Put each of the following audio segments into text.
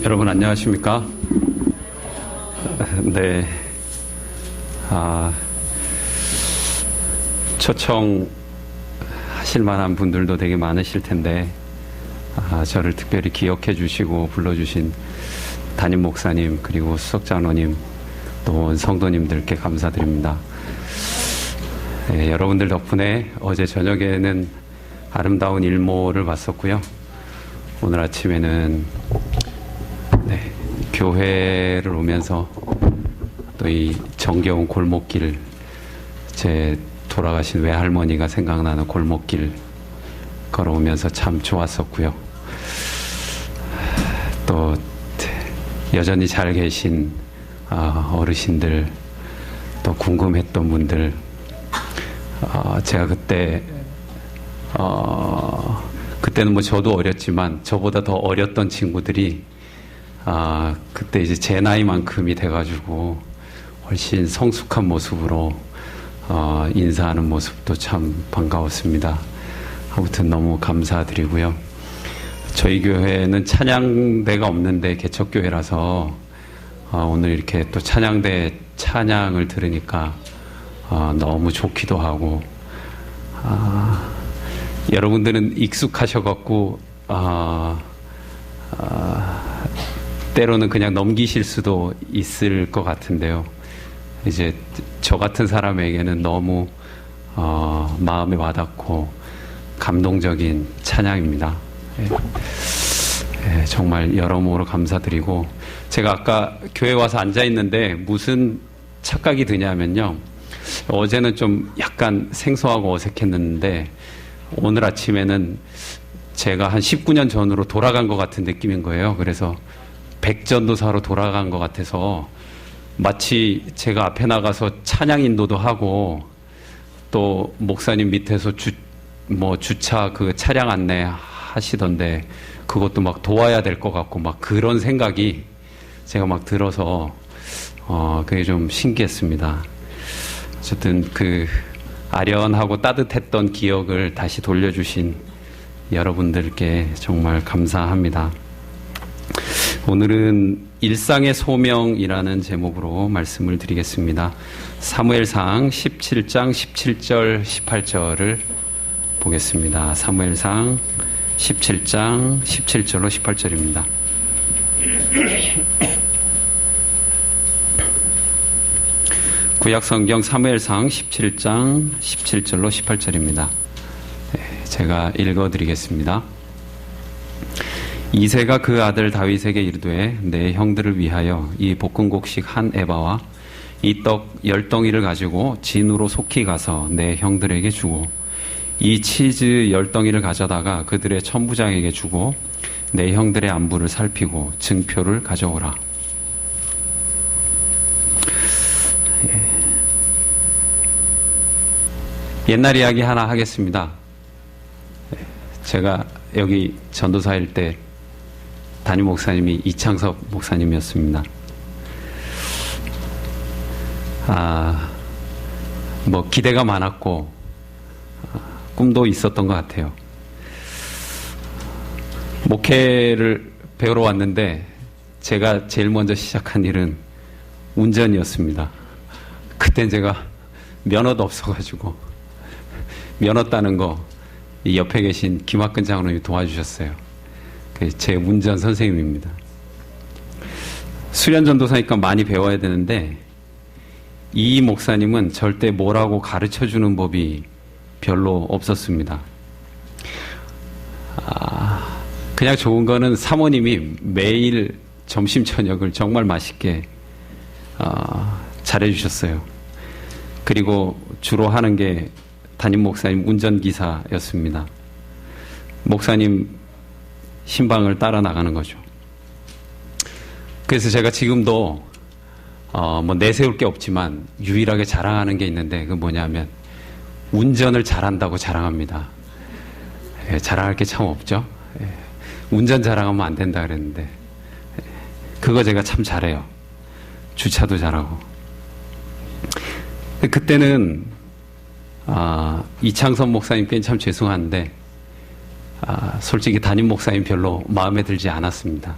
여러분 안녕하십니까? 네, 초청하실 만한 분들도 되게 많으실 텐데 저를 특별히 기억해 주시고 불러주신 담임 목사님 그리고 수석장로님 또 성도님들께 감사드립니다. 네, 여러분들 덕분에 어제 저녁에는 아름다운 일몰을 봤었고요. 오늘 아침에는 교회를 오면서 또 이 정겨운 골목길, 제 돌아가신 외할머니가 생각나는 골목길 걸어오면서 참 좋았었고요. 또 여전히 잘 계신 어르신들, 또 궁금했던 분들, 제가 그때는 뭐 저도 어렸지만 저보다 더 어렸던 친구들이 그때 이제 제 나이만큼이 돼가지고 훨씬 성숙한 모습으로 인사하는 모습도 참 반가웠습니다. 아무튼 너무 감사드리고요. 저희 교회는 찬양대가 없는데 개척교회라서 오늘 이렇게 또 찬양대 찬양을 들으니까 너무 좋기도 하고, 여러분들은 익숙하셔갖고 때로는 그냥 넘기실 수도 있을 것 같은데요. 이제 저 같은 사람에게는 너무 마음에 와닿고 감동적인 찬양입니다. 정말 여러모로 감사드리고, 제가 아까 교회 와서 앉아 있는데 무슨 착각이 드냐면요, 어제는 좀 약간 생소하고 어색했는데 오늘 아침에는 제가 한 19년 전으로 돌아간 것 같은 느낌인 거예요. 그래서 백전도사로 돌아간 것 같아서 마치 제가 앞에 나가서 찬양 인도도 하고, 또 목사님 밑에서 주차 그 차량 안내 하시던데 그것도 막 도와야 될 것 같고, 막 그런 생각이 제가 막 들어서 그게 좀 신기했습니다. 어쨌든 그 아련하고 따뜻했던 기억을 다시 돌려주신 여러분들께 정말 감사합니다. 오늘은 일상의 소명이라는 제목으로 말씀을 드리겠습니다. 사무엘상 17장 17절 18절을 보겠습니다. 사무엘상 17장 17절로 18절입니다. 구약성경 사무엘상 17장 17절로 18절입니다. 제가 읽어드리겠습니다. 이새가 그 아들 다윗에게 이르되 내 형들을 위하여 이 볶음곡식 한 에바와 이 떡 10덩이를 가지고 진으로 속히 가서 내 형들에게 주고 이 치즈 10덩이를 가져다가 그들의 천부장에게 주고 내 형들의 안부를 살피고 증표를 가져오라. 옛날 이야기 하나 하겠습니다. 제가 여기 전도사일 때 담임 목사님이 이창섭 목사님이었습니다. 뭐 기대가 많았고 꿈도 있었던 것 같아요. 목회를 배우러 왔는데 제가 제일 먼저 시작한 일은 운전이었습니다. 그땐 제가 면허도 없어가지고 면허 따는 거 이 옆에 계신 김학근 장로님이 도와주셨어요. 제 운전 선생님입니다. 수련 전도사니까 많이 배워야 되는데 이 목사님은 절대 뭐라고 가르쳐주는 법이 별로 없었습니다. 그냥 좋은 거는 사모님이 매일 점심 저녁을 정말 맛있게 잘해주셨어요. 그리고 주로 하는 게 담임 목사님 운전기사였습니다. 목사님 신방을 따라 나가는 거죠. 그래서 제가 지금도 뭐 내세울 게 없지만 유일하게 자랑하는 게 있는데 그건 뭐냐면 운전을 잘한다고 자랑합니다. 자랑할 게 참 없죠. 운전 자랑하면 안 된다 그랬는데 그거 제가 참 잘해요. 주차도 잘하고. 그때는 이창섭 목사님께는 참 죄송한데 솔직히 담임 목사님 별로 마음에 들지 않았습니다.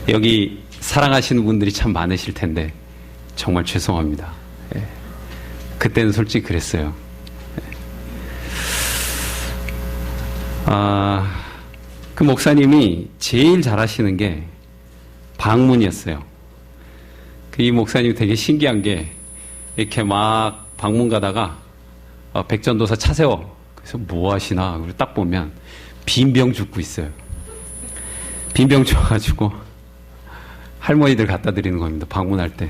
여기 사랑하시는 분들이 참 많으실 텐데 정말 죄송합니다. 그때는 솔직히 그랬어요. 그 목사님이 제일 잘하시는 게 방문이었어요. 이 목사님이 되게 신기한 게 이렇게 막 방문 가다가 백전도사 차 세워. 그래서 뭐 하시나? 그리고 딱 보면 빈병 줍고 있어요. 빈병 줘가지고 할머니들 갖다 드리는 겁니다. 방문할 때.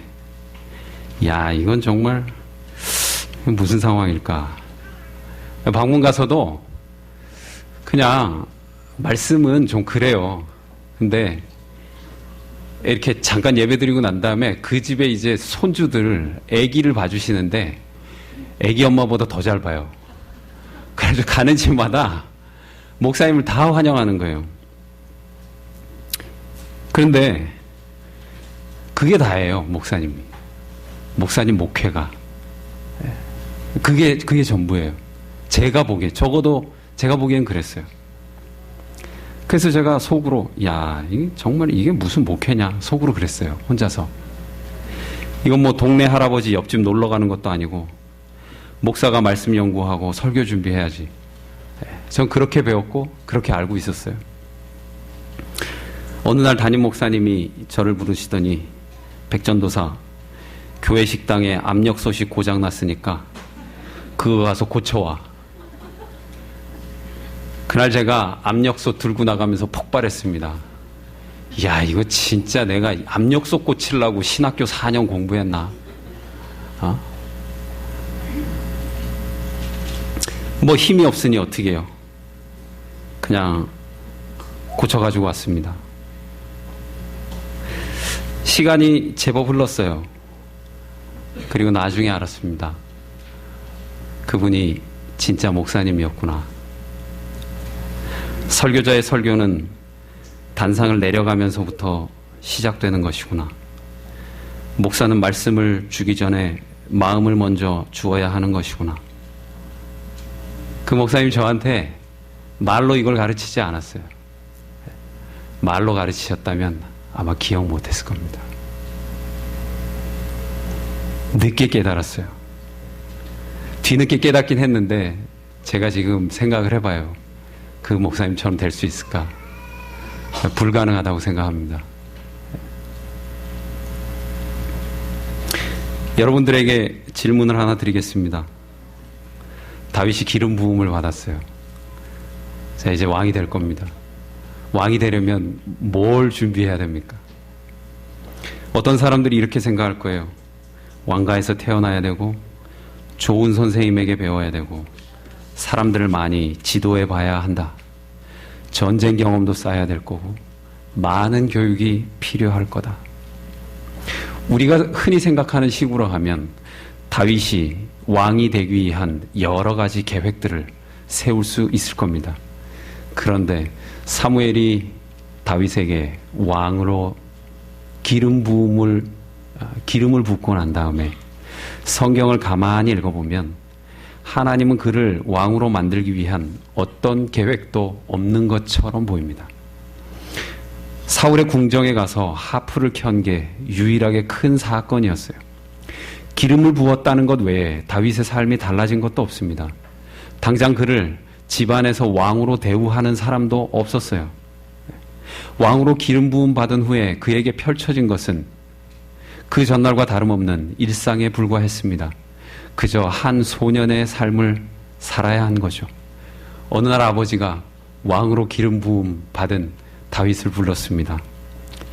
야, 이건 정말 무슨 상황일까? 방문 가서도 그냥 말씀은 좀 그래요. 근데 이렇게 잠깐 예배 드리고 난 다음에 그 집에 이제 손주들 아기를 봐주시는데 아기 엄마보다 더 잘 봐요. 그래서 가는 집마다 목사님을 다 환영하는 거예요. 그런데 그게 다예요. 목사님 목회가 그게 전부예요. 적어도 제가 보기엔 그랬어요. 그래서 제가 속으로 야, 정말 이게 무슨 목회냐 속으로 그랬어요. 혼자서. 이건 뭐 동네 할아버지 옆집 놀러 가는 것도 아니고 목사가 말씀 연구하고 설교 준비해야지. 전 그렇게 배웠고 그렇게 알고 있었어요. 어느 날 담임 목사님이 저를 부르시더니 백전도사, 교회 식당에 압력솥이 고장났으니까 그거 가서 고쳐와. 그날 제가 압력솥 들고 나가면서 폭발했습니다. 야, 이거 진짜 내가 압력솥 고치려고 신학교 4년 공부했나? 뭐 힘이 없으니 어떻게 해요? 그냥 고쳐가지고 왔습니다. 시간이 제법 흘렀어요. 그리고 나중에 알았습니다. 그분이 진짜 목사님이었구나. 설교자의 설교는 단상을 내려가면서부터 시작되는 것이구나. 목사는 말씀을 주기 전에 마음을 먼저 주어야 하는 것이구나. 그 목사님 저한테 말로 이걸 가르치지 않았어요. 말로 가르치셨다면 아마 기억 못했을 겁니다. 늦게 깨달았어요. 뒤늦게 깨닫긴 했는데 제가 지금 생각을 해봐요. 그 목사님처럼 될 수 있을까? 불가능하다고 생각합니다. 여러분들에게 질문을 하나 드리겠습니다. 다윗이 기름 부음을 받았어요. 자, 이제 왕이 될 겁니다. 왕이 되려면 뭘 준비해야 됩니까? 어떤 사람들이 이렇게 생각할 거예요. 왕가에서 태어나야 되고 좋은 선생님에게 배워야 되고 사람들을 많이 지도해 봐야 한다. 전쟁 경험도 쌓아야 될 거고 많은 교육이 필요할 거다. 우리가 흔히 생각하는 식으로 하면 다윗이 왕이 되기 위한 여러 가지 계획들을 세울 수 있을 겁니다. 그런데 사무엘이 다윗에게 왕으로 기름을 붓고 난 다음에 성경을 가만히 읽어보면 하나님은 그를 왕으로 만들기 위한 어떤 계획도 없는 것처럼 보입니다. 사울의 궁정에 가서 하프를 켠 게 유일하게 큰 사건이었어요. 기름을 부었다는 것 외에 다윗의 삶이 달라진 것도 없습니다. 당장 그를 집안에서 왕으로 대우하는 사람도 없었어요. 왕으로 기름 부음 받은 후에 그에게 펼쳐진 것은 그 전날과 다름없는 일상에 불과했습니다. 그저 한 소년의 삶을 살아야 한 거죠. 어느 날 아버지가 왕으로 기름 부음 받은 다윗을 불렀습니다.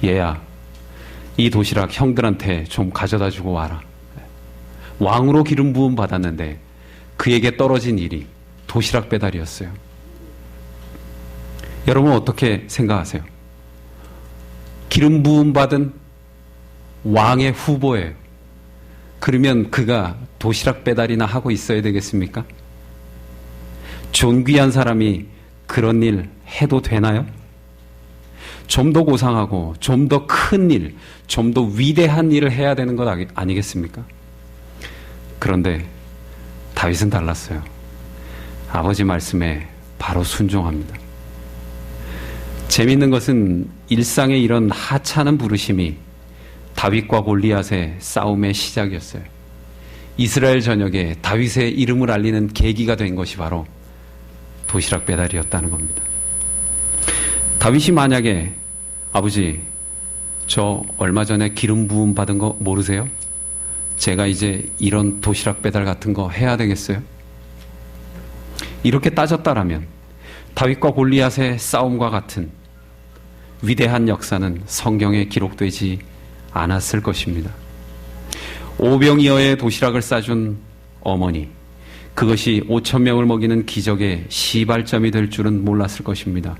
얘야, 이 도시락 형들한테 좀 가져다 주고 와라. 왕으로 기름 부음 받았는데 그에게 떨어진 일이 도시락 배달이었어요. 여러분 어떻게 생각하세요? 기름 부음 받은 왕의 후보예요. 그러면 그가 도시락 배달이나 하고 있어야 되겠습니까? 존귀한 사람이 그런 일 해도 되나요? 좀 더 고상하고 좀 더 큰 일, 좀 더 위대한 일을 해야 되는 것 아니겠습니까? 그런데 다윗은 달랐어요. 아버지 말씀에 바로 순종합니다. 재미있는 것은 일상의 이런 하찮은 부르심이 다윗과 골리앗의 싸움의 시작이었어요. 이스라엘 전역에 다윗의 이름을 알리는 계기가 된 것이 바로 도시락 배달이었다는 겁니다. 다윗이 만약에 아버지, 저 얼마 전에 기름 부음 받은 거 모르세요? 제가 이제 이런 도시락 배달 같은 거 해야 되겠어요? 이렇게 따졌다라면 다윗과 골리앗의 싸움과 같은 위대한 역사는 성경에 기록되지 않았을 것입니다. 오병이어의 도시락을 싸준 어머니, 그것이 5,000명을 먹이는 기적의 시발점이 될 줄은 몰랐을 것입니다.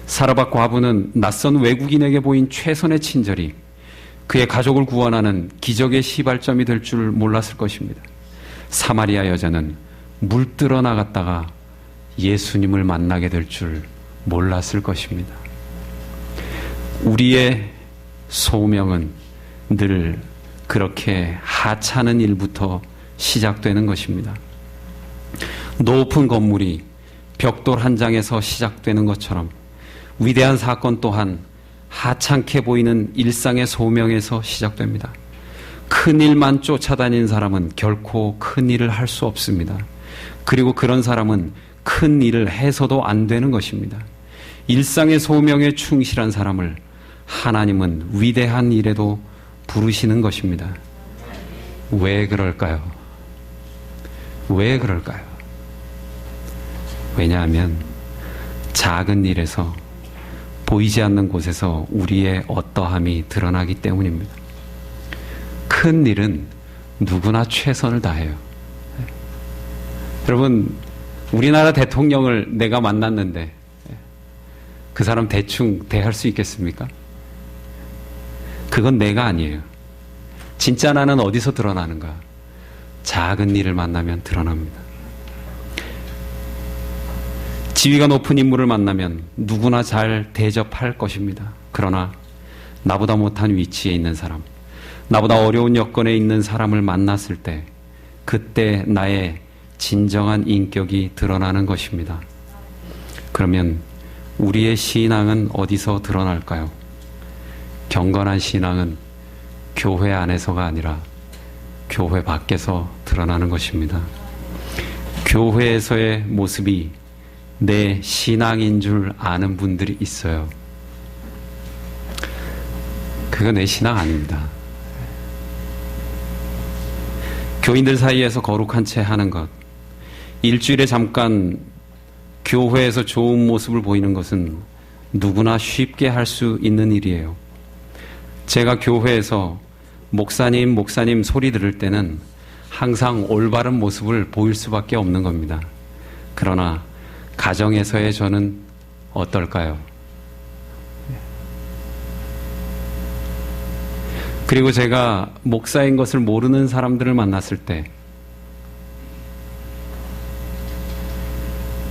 사라밧 과부는 낯선 외국인에게 보인 최선의 친절이 그의 가족을 구원하는 기적의 시발점이 될 줄 몰랐을 것입니다. 사마리아 여자는 물들어 나갔다가 예수님을 만나게 될 줄 몰랐을 것입니다. 우리의 소명은 늘 그렇게 하찮은 일부터 시작되는 것입니다. 높은 건물이 벽돌 한 장에서 시작되는 것처럼 위대한 사건 또한 하찮게 보이는 일상의 소명에서 시작됩니다. 큰 일만 쫓아다니는 사람은 결코 큰 일을 할 수 없습니다. 그리고 그런 사람은 큰 일을 해서도 안 되는 것입니다. 일상의 소명에 충실한 사람을 하나님은 위대한 일에도 부르시는 것입니다. 왜 그럴까요? 왜 그럴까요? 왜냐하면 작은 일에서 보이지 않는 곳에서 우리의 어떠함이 드러나기 때문입니다. 큰 일은 누구나 최선을 다해요. 여러분, 우리나라 대통령을 내가 만났는데 그 사람 대충 대할 수 있겠습니까? 그건 내가 아니에요. 진짜 나는 어디서 드러나는가? 작은 일을 만나면 드러납니다. 지위가 높은 인물을 만나면 누구나 잘 대접할 것입니다. 그러나 나보다 못한 위치에 있는 사람, 나보다 어려운 여건에 있는 사람을 만났을 때 그때 나의 진정한 인격이 드러나는 것입니다. 그러면 우리의 신앙은 어디서 드러날까요? 경건한 신앙은 교회 안에서가 아니라 교회 밖에서 드러나는 것입니다. 교회에서의 모습이 내 신앙인 줄 아는 분들이 있어요. 그거 내 신앙 아닙니다. 교인들 사이에서 거룩한 채 하는 것, 일주일에 잠깐 교회에서 좋은 모습을 보이는 것은 누구나 쉽게 할 수 있는 일이에요. 제가 교회에서 목사님 소리 들을 때는 항상 올바른 모습을 보일 수밖에 없는 겁니다. 그러나 가정에서의 저는 어떨까요? 그리고 제가 목사인 것을 모르는 사람들을 만났을 때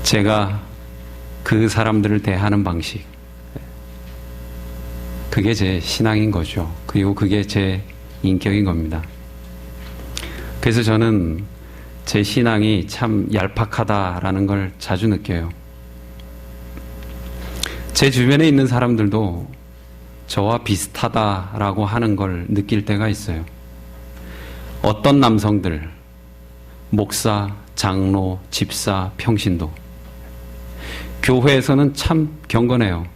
제가 그 사람들을 대하는 방식, 그게 제 신앙인 거죠. 그리고 그게 제 인격인 겁니다. 그래서 저는 제 신앙이 참 얄팍하다라는 걸 자주 느껴요. 제 주변에 있는 사람들도 저와 비슷하다라고 하는 걸 느낄 때가 있어요. 어떤 남성들, 목사, 장로, 집사, 평신도, 교회에서는 참 경건해요.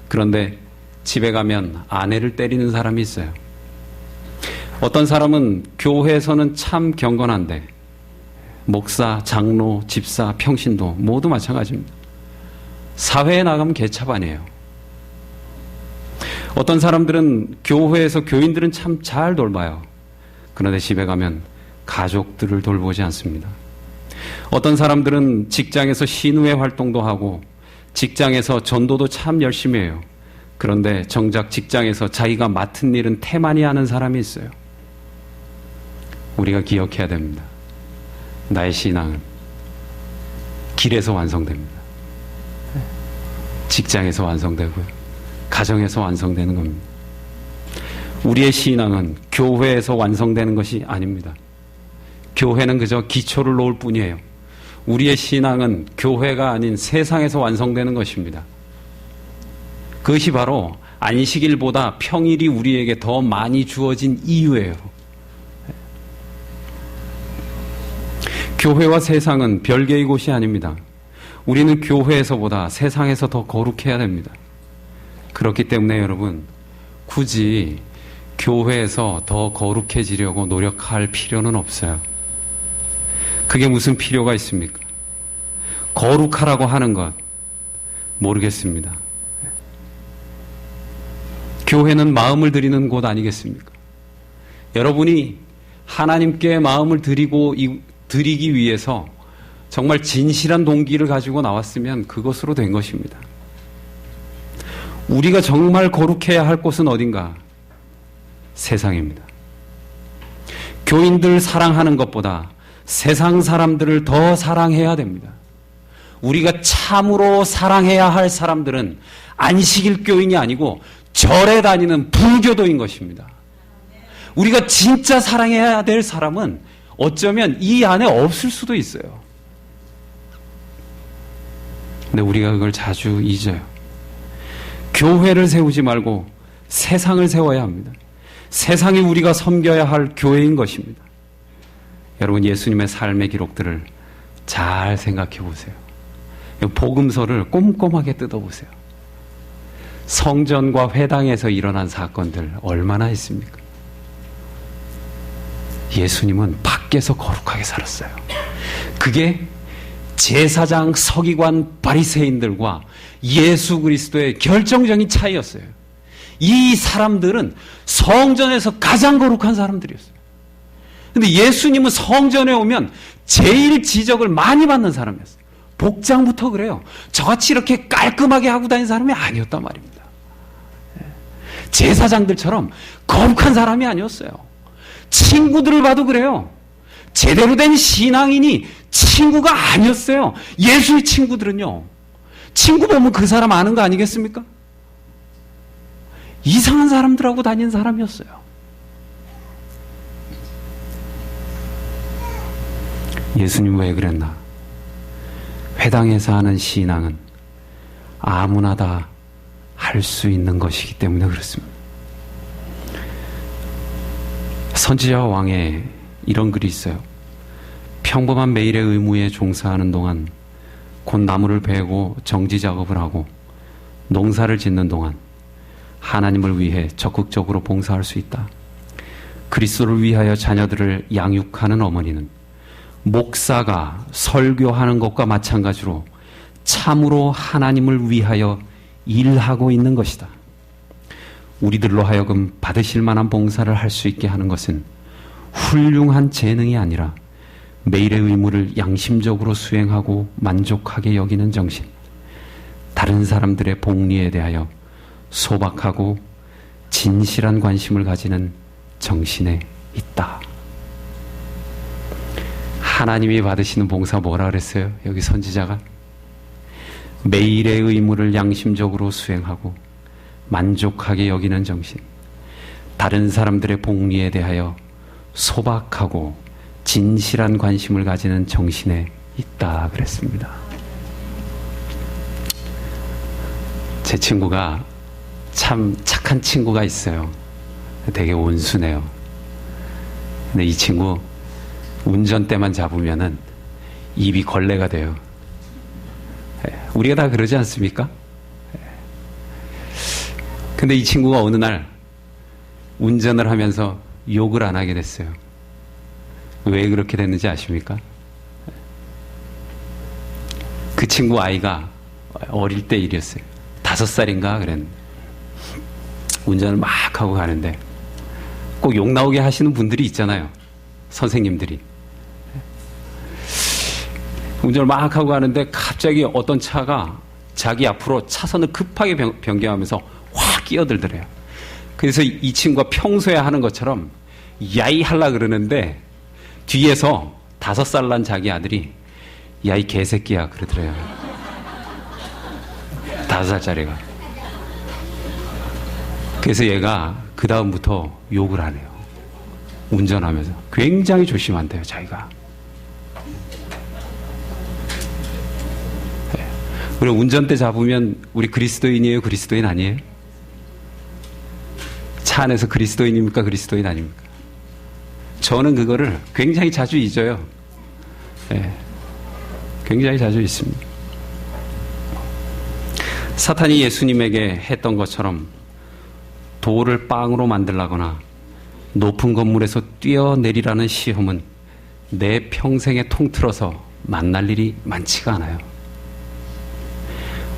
그런데 집에 가면 아내를 때리는 사람이 있어요. 어떤 사람은 교회에서는 참 경건한데 목사, 장로, 집사, 평신도 모두 마찬가지입니다. 사회에 나가면 개차반이에요. 어떤 사람들은 교회에서 교인들은 참 잘 돌봐요. 그런데 집에 가면 가족들을 돌보지 않습니다. 어떤 사람들은 직장에서 신우회 활동도 하고 직장에서 전도도 참 열심히 해요. 그런데 정작 직장에서 자기가 맡은 일은 태만히 하는 사람이 있어요. 우리가 기억해야 됩니다. 나의 신앙은 길에서 완성됩니다. 직장에서 완성되고요. 가정에서 완성되는 겁니다. 우리의 신앙은 교회에서 완성되는 것이 아닙니다. 교회는 그저 기초를 놓을 뿐이에요. 우리의 신앙은 교회가 아닌 세상에서 완성되는 것입니다. 그것이 바로 안식일보다 평일이 우리에게 더 많이 주어진 이유예요. 교회와 세상은 별개의 곳이 아닙니다. 우리는 교회에서보다 세상에서 더 거룩해야 됩니다. 그렇기 때문에 여러분, 굳이 교회에서 더 거룩해지려고 노력할 필요는 없어요. 그게 무슨 필요가 있습니까? 거룩하라고 하는 것 모르겠습니다. 교회는 마음을 드리는 곳 아니겠습니까? 여러분이 하나님께 마음을 드리기 위해서 정말 진실한 동기를 가지고 나왔으면 그것으로 된 것입니다. 우리가 정말 거룩해야 할 곳은 어딘가? 세상입니다. 교인들 사랑하는 것보다 세상 사람들을 더 사랑해야 됩니다. 우리가 참으로 사랑해야 할 사람들은 안식일 교인이 아니고 절에 다니는 불교도인 것입니다. 우리가 진짜 사랑해야 될 사람은 어쩌면 이 안에 없을 수도 있어요. 근데 우리가 그걸 자주 잊어요. 교회를 세우지 말고 세상을 세워야 합니다. 세상이 우리가 섬겨야 할 교회인 것입니다. 여러분, 예수님의 삶의 기록들을 잘 생각해 보세요. 복음서를 꼼꼼하게 뜯어보세요. 성전과 회당에서 일어난 사건들 얼마나 있습니까? 예수님은 밖에서 거룩하게 살았어요. 그게 제사장, 서기관, 바리새인들과 예수 그리스도의 결정적인 차이였어요. 이 사람들은 성전에서 가장 거룩한 사람들이었어요. 근데 예수님은 성전에 오면 제일 지적을 많이 받는 사람이었어요. 복장부터 그래요. 저같이 이렇게 깔끔하게 하고 다니는 사람이 아니었단 말입니다. 제사장들처럼 거룩한 사람이 아니었어요. 친구들을 봐도 그래요. 제대로 된 신앙인이 친구가 아니었어요. 예수의 친구들은요, 친구 보면 그 사람 아는 거 아니겠습니까? 이상한 사람들하고 다니는 사람이었어요. 예수님 왜 그랬나? 회당에서 하는 신앙은 아무나 다 할 수 있는 것이기 때문에 그렇습니다. 선지자와 왕에 이런 글이 있어요. 평범한 매일의 의무에 종사하는 동안, 곧 나무를 베고 정지 작업을 하고 농사를 짓는 동안 하나님을 위해 적극적으로 봉사할 수 있다. 그리스도를 위하여 자녀들을 양육하는 어머니는 목사가 설교하는 것과 마찬가지로 참으로 하나님을 위하여 일하고 있는 것이다. 우리들로 하여금 받으실 만한 봉사를 할 수 있게 하는 것은 훌륭한 재능이 아니라 매일의 의무를 양심적으로 수행하고 만족하게 여기는 정신, 다른 사람들의 복리에 대하여 소박하고 진실한 관심을 가지는 정신에 있다. 하나님이 받으시는 봉사 뭐라 그랬어요? 여기 선지자가 매일의 의무를 양심적으로 수행하고 만족하게 여기는 정신, 다른 사람들의 복리에 대하여 소박하고 진실한 관심을 가지는 정신에 있다 그랬습니다. 제 친구가 참 착한 친구가 있어요. 되게 온순해요. 근데 이 친구 운전대만 잡으면은 입이 걸레가 돼요. 우리가 다 그러지 않습니까? 근데 이 친구가 어느 날 운전을 하면서 욕을 안 하게 됐어요. 왜 그렇게 됐는지 아십니까? 그 친구 아이가 어릴 때 일이었어요. 5살인가 그랬는데 운전을 막 하고 가는데 꼭 욕 나오게 하시는 분들이 있잖아요. 선생님들이. 운전을 막 하고 가는데 갑자기 어떤 차가 자기 앞으로 차선을 급하게 변경하면서 확 끼어들더래요. 그래서 이 친구가 평소에 하는 것처럼 야이 하려 그러는데 뒤에서 5살 난 자기 아들이 야이 개새끼야 그러더래요. 5살짜리가. 그래서 얘가 그 다음부터 욕을 안 해요. 운전하면서. 굉장히 조심한대요, 자기가. 우리 운전대 잡으면 우리 그리스도인이에요, 그리스도인 아니에요? 차 안에서 그리스도인입니까, 그리스도인 아닙니까? 저는 그거를 굉장히 자주 잊어요. 네. 굉장히 자주 잊습니다. 사탄이 예수님에게 했던 것처럼 돌을 빵으로 만들라거나 높은 건물에서 뛰어내리라는 시험은 내 평생에 통틀어서 만날 일이 많지가 않아요.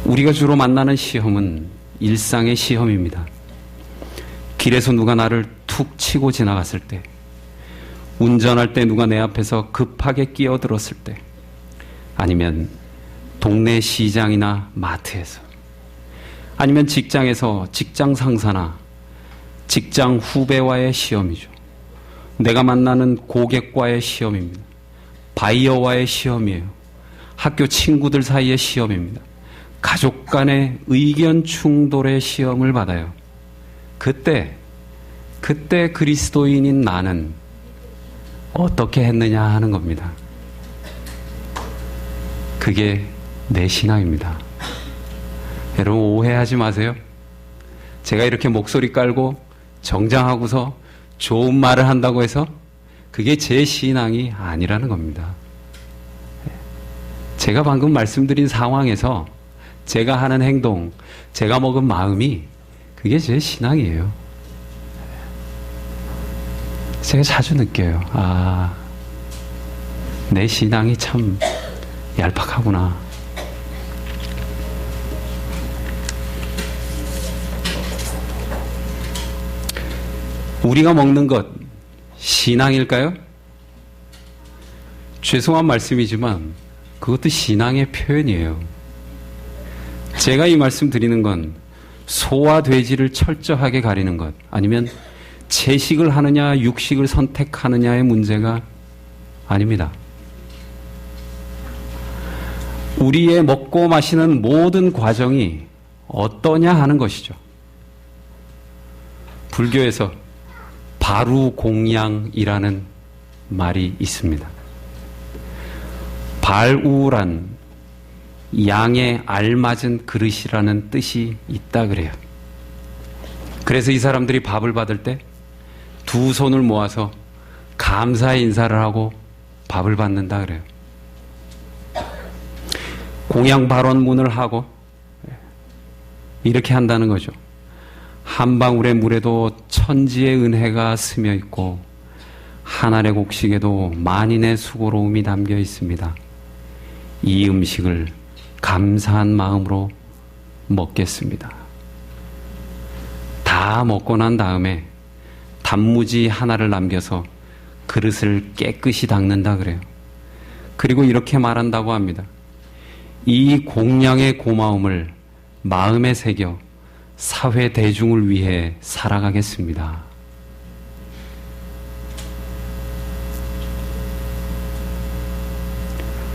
우리가 주로 만나는 시험은 일상의 시험입니다. 길에서 누가 나를 툭 치고 지나갔을 때, 운전할 때 누가 내 앞에서 급하게 끼어들었을 때, 아니면 동네 시장이나 마트에서, 아니면 직장에서 직장 상사나 직장 후배와의 시험이죠. 내가 만나는 고객과의 시험입니다. 바이어와의 시험이에요. 학교 친구들 사이의 시험입니다. 가족 간의 의견 충돌의 시험을 받아요. 그때 그리스도인인 나는 어떻게 했느냐 하는 겁니다. 그게 내 신앙입니다. 여러분 오해하지 마세요. 제가 이렇게 목소리 깔고 정장하고서 좋은 말을 한다고 해서 그게 제 신앙이 아니라는 겁니다. 제가 방금 말씀드린 상황에서 제가 하는 행동, 제가 먹은 마음이 그게 제 신앙이에요. 제가 자주 느껴요. 아, 내 신앙이 참 얄팍하구나. 우리가 먹는 것 신앙일까요? 죄송한 말씀이지만 그것도 신앙의 표현이에요. 제가 이 말씀 드리는 건 소와 돼지를 철저하게 가리는 것, 아니면 채식을 하느냐 육식을 선택하느냐의 문제가 아닙니다. 우리의 먹고 마시는 모든 과정이 어떠냐 하는 것이죠. 불교에서 발우공양이라는 말이 있습니다. 발우란 양에 알맞은 그릇이라는 뜻이 있다 그래요. 그래서 이 사람들이 밥을 받을 때 두 손을 모아서 감사의 인사를 하고 밥을 받는다 그래요. 공양 발원문을 하고 이렇게 한다는 거죠. 한 방울의 물에도 천지의 은혜가 스며 있고 한 알의 곡식에도 만인의 수고로움이 담겨 있습니다. 이 음식을 감사한 마음으로 먹겠습니다. 다 먹고 난 다음에 단무지 하나를 남겨서 그릇을 깨끗이 닦는다 그래요. 그리고 이렇게 말한다고 합니다. 이 공양의 고마움을 마음에 새겨 사회 대중을 위해 살아가겠습니다.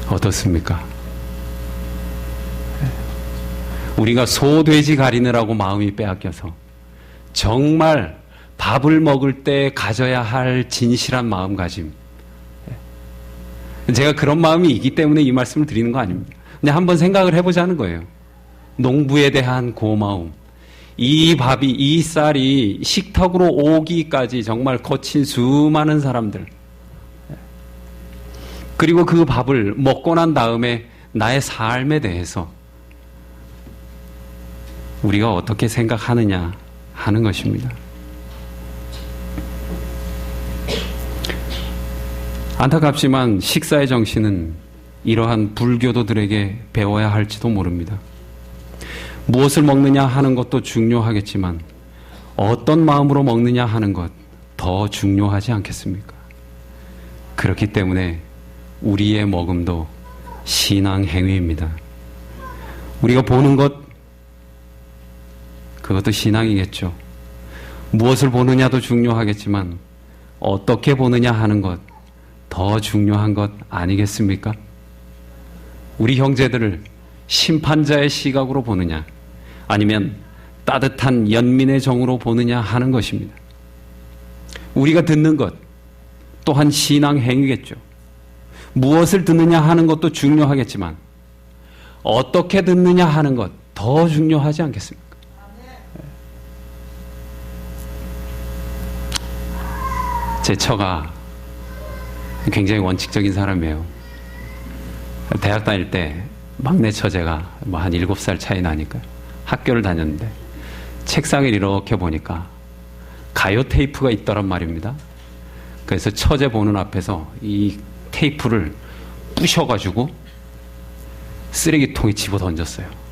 어떻습니까? 우리가 소, 돼지 가리느라고 마음이 빼앗겨서 정말 밥을 먹을 때 가져야 할 진실한 마음가짐. 제가 그런 마음이 있기 때문에 이 말씀을 드리는 거 아닙니다. 그냥 한번 생각을 해보자는 거예요. 농부에 대한 고마움. 이 밥이, 이 쌀이 식탁으로 오기까지 정말 거친 수많은 사람들. 그리고 그 밥을 먹고 난 다음에 나의 삶에 대해서 우리가 어떻게 생각하느냐 하는 것입니다. 안타깝지만 식사의 정신은 이러한 불교도들에게 배워야 할지도 모릅니다. 무엇을 먹느냐 하는 것도 중요하겠지만 어떤 마음으로 먹느냐 하는 것 더 중요하지 않겠습니까? 그렇기 때문에 우리의 먹음도 신앙 행위입니다. 우리가 보는 것, 그것도 신앙이겠죠. 무엇을 보느냐도 중요하겠지만 어떻게 보느냐 하는 것 더 중요한 것 아니겠습니까? 우리 형제들을 심판자의 시각으로 보느냐 아니면 따뜻한 연민의 정으로 보느냐 하는 것입니다. 우리가 듣는 것 또한 신앙 행위겠죠. 무엇을 듣느냐 하는 것도 중요하겠지만 어떻게 듣느냐 하는 것 더 중요하지 않겠습니까? 제 처가 굉장히 원칙적인 사람이에요. 대학 다닐 때 막내 처제가 한 7살 차이 나니까 학교를 다녔는데 책상을 이렇게 보니까 가요 테이프가 있더란 말입니다. 그래서 처제 보는 앞에서 이 테이프를 부셔가지고 쓰레기통에 집어 던졌어요.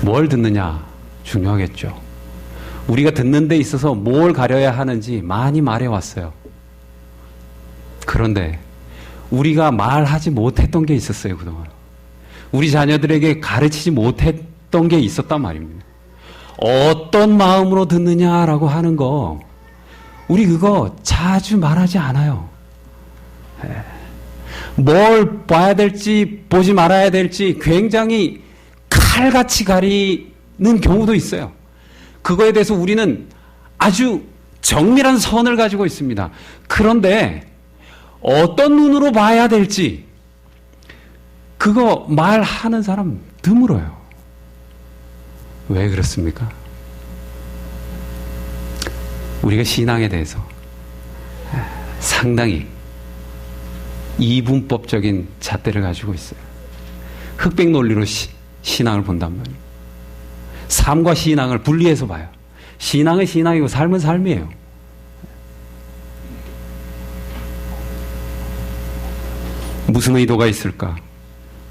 뭘 듣느냐 중요하겠죠. 우리가 듣는 데 있어서 뭘 가려야 하는지 많이 말해왔어요. 그런데 우리가 말하지 못했던 게 있었어요. 그동안 우리 자녀들에게 가르치지 못했던 게 있었단 말입니다. 어떤 마음으로 듣느냐라고 하는 거 우리 그거 자주 말하지 않아요. 뭘 봐야 될지 보지 말아야 될지 굉장히 칼같이 가리는 경우도 있어요. 그거에 대해서 우리는 아주 정밀한 선을 가지고 있습니다. 그런데 어떤 눈으로 봐야 될지 그거 말하는 사람 드물어요. 왜 그렇습니까? 우리가 신앙에 대해서 상당히 이분법적인 잣대를 가지고 있어요. 흑백 논리로 신앙을 본단 말이에요. 삶과 신앙을 분리해서 봐요. 신앙은 신앙이고 삶은 삶이에요. 무슨 의도가 있을까?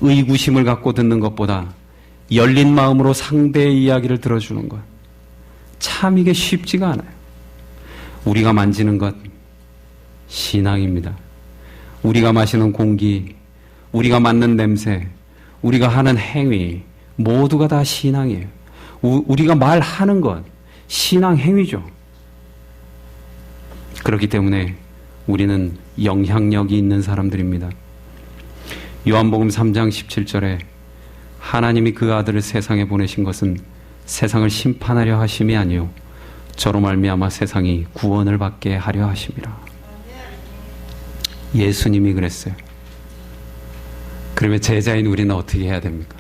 의구심을 갖고 듣는 것보다 열린 마음으로 상대의 이야기를 들어주는 것. 참 이게 쉽지가 않아요. 우리가 만지는 것, 신앙입니다. 우리가 마시는 공기, 우리가 맡는 냄새, 우리가 하는 행위, 모두가 다 신앙이에요. 우리가 말하는 것, 신앙 행위죠. 그렇기 때문에 우리는 영향력이 있는 사람들입니다. 요한복음 3장 17절에 하나님이 그 아들을 세상에 보내신 것은 세상을 심판하려 하심이 아니요 저로 말미암아 세상이 구원을 받게 하려 하심이라. 예수님이 그랬어요. 그러면 제자인 우리는 어떻게 해야 됩니까?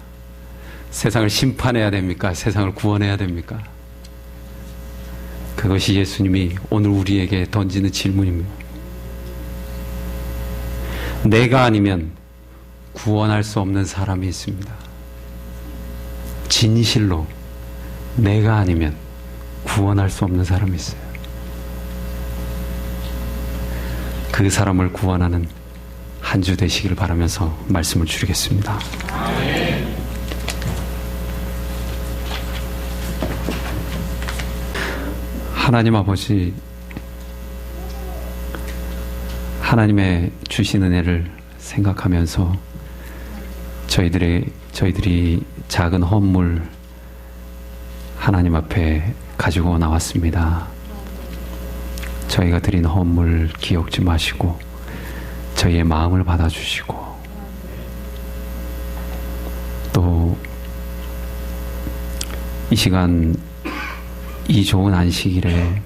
세상을 심판해야 됩니까? 세상을 구원해야 됩니까? 그것이 예수님이 오늘 우리에게 던지는 질문입니다. 내가 아니면 구원할 수 없는 사람이 있습니다. 진실로 내가 아니면 구원할 수 없는 사람이 있어요. 그 사람을 구원하는 한 주 되시기를 바라면서 말씀을 줄이겠습니다. 하나님 아버지, 하나님의 주신 은혜를 생각하면서 저희들이 작은 헌물 하나님 앞에 가지고 나왔습니다. 저희가 드린 헌물 기억지 마시고 저희의 마음을 받아주시고 또 이 시간 이 좋은 안식일에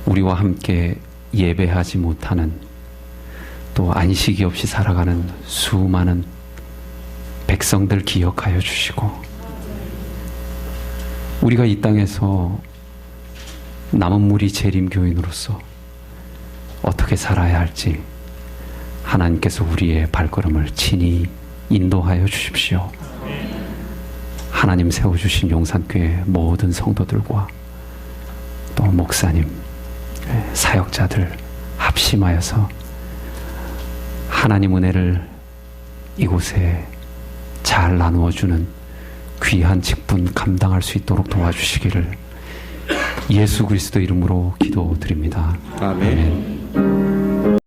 우리와 함께 예배하지 못하는 또 안식이 없이 살아가는 수많은 백성들 기억하여 주시고 우리가 이 땅에서 남은 무리 재림교인으로서 어떻게 살아야 할지 하나님께서 우리의 발걸음을 친히 인도하여 주십시오. 하나님 세워주신 용산교회 모든 성도들과 또 목사님, 사역자들 합심하여서 하나님 은혜를 이곳에 잘 나누어주는 귀한 직분 감당할 수 있도록 도와주시기를 예수 그리스도 이름으로 기도드립니다. 아멘. 아멘.